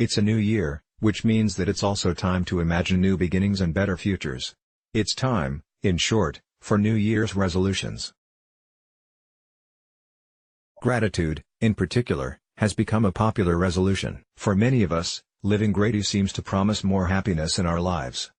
It's a new year, which means that it's also time to imagine new beginnings and better futures. It's time, in short, for New Year's resolutions. Gratitude, in particular, has become a popular resolution. For many of us, living greater seems to promise more happiness in our lives.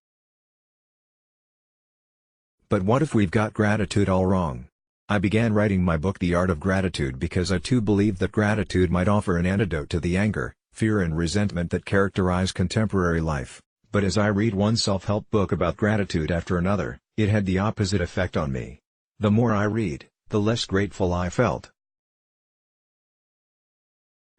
But what if we've got gratitude all wrong? I began writing my book The Art of Gratitude because I too believed that gratitude might offer an antidote to the anger, fear and resentment that characterize contemporary life. But as I read one self-help book about gratitude after another, it had the opposite effect on me. The more I read, the less grateful I felt.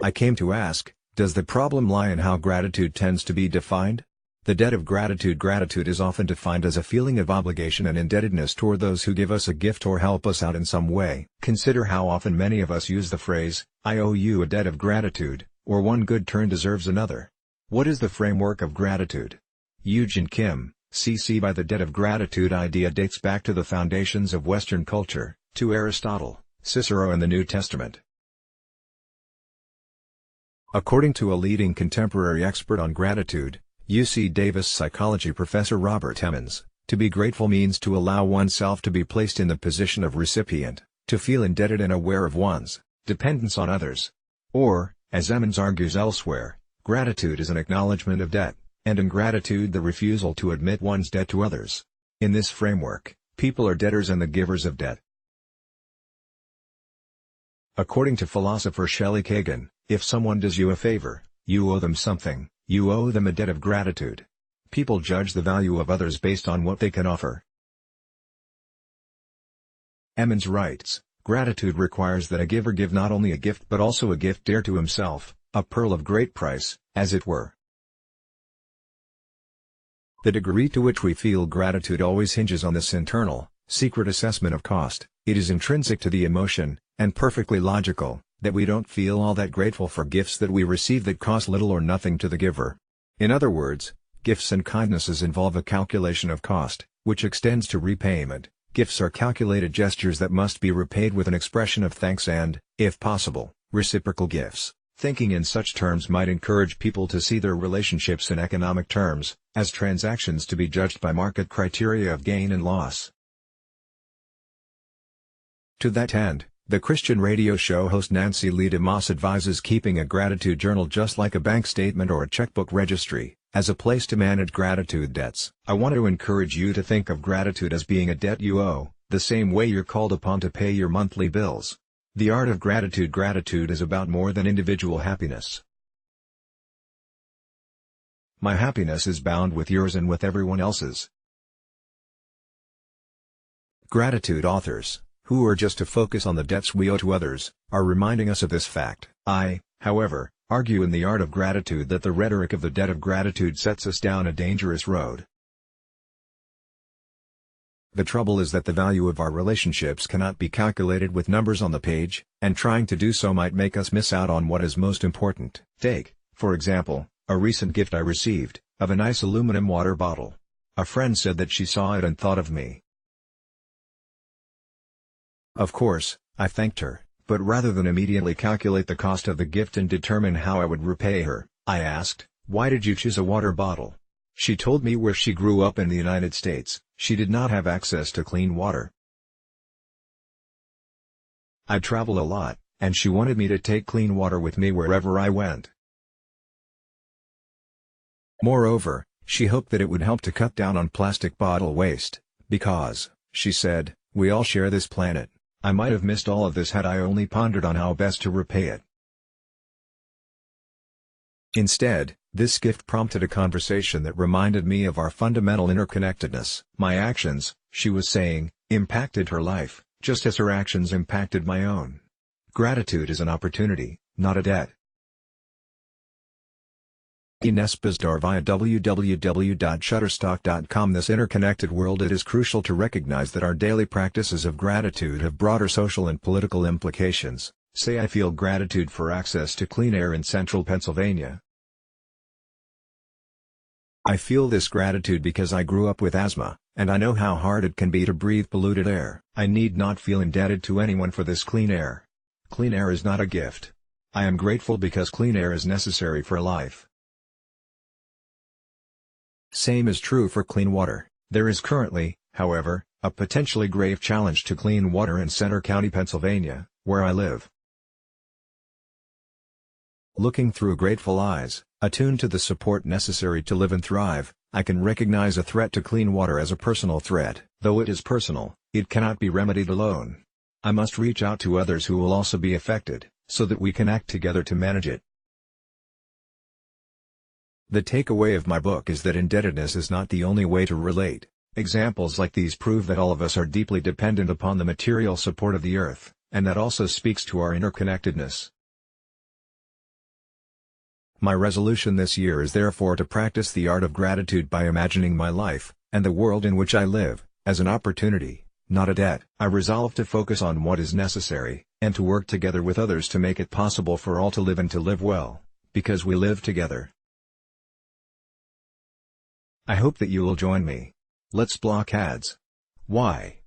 I came to ask, does the problem lie in how gratitude tends to be defined? The debt of gratitude. Gratitude is often defined as a feeling of obligation and indebtedness toward those who give us a gift or help us out in some way. Consider how often many of us use the phrase, "I owe you a debt of gratitude," or "one good turn deserves another." What is the framework of gratitude? Eugene Kim, C.C. By the debt of gratitude idea dates back to the foundations of Western culture, to Aristotle, Cicero and the New Testament. According to a leading contemporary expert on gratitude, UC Davis psychology professor Robert Emmons, to be grateful means to allow oneself to be placed in the position of recipient, to feel indebted and aware of one's dependence on others. Or, as Emmons argues elsewhere, gratitude is an acknowledgement of debt, and ingratitude the refusal to admit one's debt to others. In this framework, people are debtors and the givers of debt. According to philosopher Shelley Kagan, if someone does you a favor, you owe them something. You owe them a debt of gratitude. People judge the value of others based on what they can offer. Emmons writes, gratitude requires that a giver give not only a gift but also a gift dear to himself, a pearl of great price, as it were. The degree to which we feel gratitude always hinges on this internal, secret assessment of cost. It is intrinsic to the emotion, and perfectly logical, that we don't feel all that grateful for gifts that we receive that cost little or nothing to the giver. In other words, gifts and kindnesses involve a calculation of cost, which extends to repayment. Gifts are calculated gestures that must be repaid with an expression of thanks and, if possible, reciprocal gifts. Thinking in such terms might encourage people to see their relationships in economic terms, as transactions to be judged by market criteria of gain and loss. To that end, the Christian radio show host Nancy Lee DeMoss advises keeping a gratitude journal just like a bank statement or a checkbook registry, as a place to manage gratitude debts. I want to encourage you to think of gratitude as being a debt you owe, the same way you're called upon to pay your monthly bills. The art of gratitude. Gratitude is about more than individual happiness. My happiness is bound with yours and with everyone else's. Gratitude authors, who are just to focus on the debts we owe to others, are reminding us of this fact. I, however, argue in The Art of Gratitude that the rhetoric of the debt of gratitude sets us down a dangerous road. The trouble is that the value of our relationships cannot be calculated with numbers on the page, and trying to do so might make us miss out on what is most important. Take, for example, a recent gift I received, of a nice aluminum water bottle. A friend said that she saw it and thought of me. Of course, I thanked her, but rather than immediately calculate the cost of the gift and determine how I would repay her, I asked, "Why did you choose a water bottle?" She told me where she grew up in the United States, she did not have access to clean water. I travel a lot, and she wanted me to take clean water with me wherever I went. Moreover, she hoped that it would help to cut down on plastic bottle waste, because, she said, we all share this planet. I might have missed all of this had I only pondered on how best to repay it. Instead, this gift prompted a conversation that reminded me of our fundamental interconnectedness. My actions, she was saying, impacted her life, just as her actions impacted my own. Gratitude is an opportunity, not a debt. Ines Bizdar via www.shutterstock.com. This interconnected world, it is crucial to recognize that our daily practices of gratitude have broader social and political implications. Say I feel gratitude for access to clean air in central Pennsylvania. I feel this gratitude because I grew up with asthma, and I know how hard it can be to breathe polluted air. I need not feel indebted to anyone for this clean air. Clean air is not a gift. I am grateful because clean air is necessary for life. Same is true for clean water. There is currently, however, a potentially grave challenge to clean water in Center County, Pennsylvania, where I live. Looking through grateful eyes, attuned to the support necessary to live and thrive, I can recognize a threat to clean water as a personal threat. Though it is personal, it cannot be remedied alone. I must reach out to others who will also be affected, so that we can act together to manage it. The takeaway of my book is that indebtedness is not the only way to relate. Examples like these prove that all of us are deeply dependent upon the material support of the earth, and that also speaks to our interconnectedness. My resolution this year is therefore to practice the art of gratitude by imagining my life, and the world in which I live, as an opportunity, not a debt. I resolve to focus on what is necessary, and to work together with others to make it possible for all to live and to live well, because we live together. I hope that you will join me. Let's block ads. Why?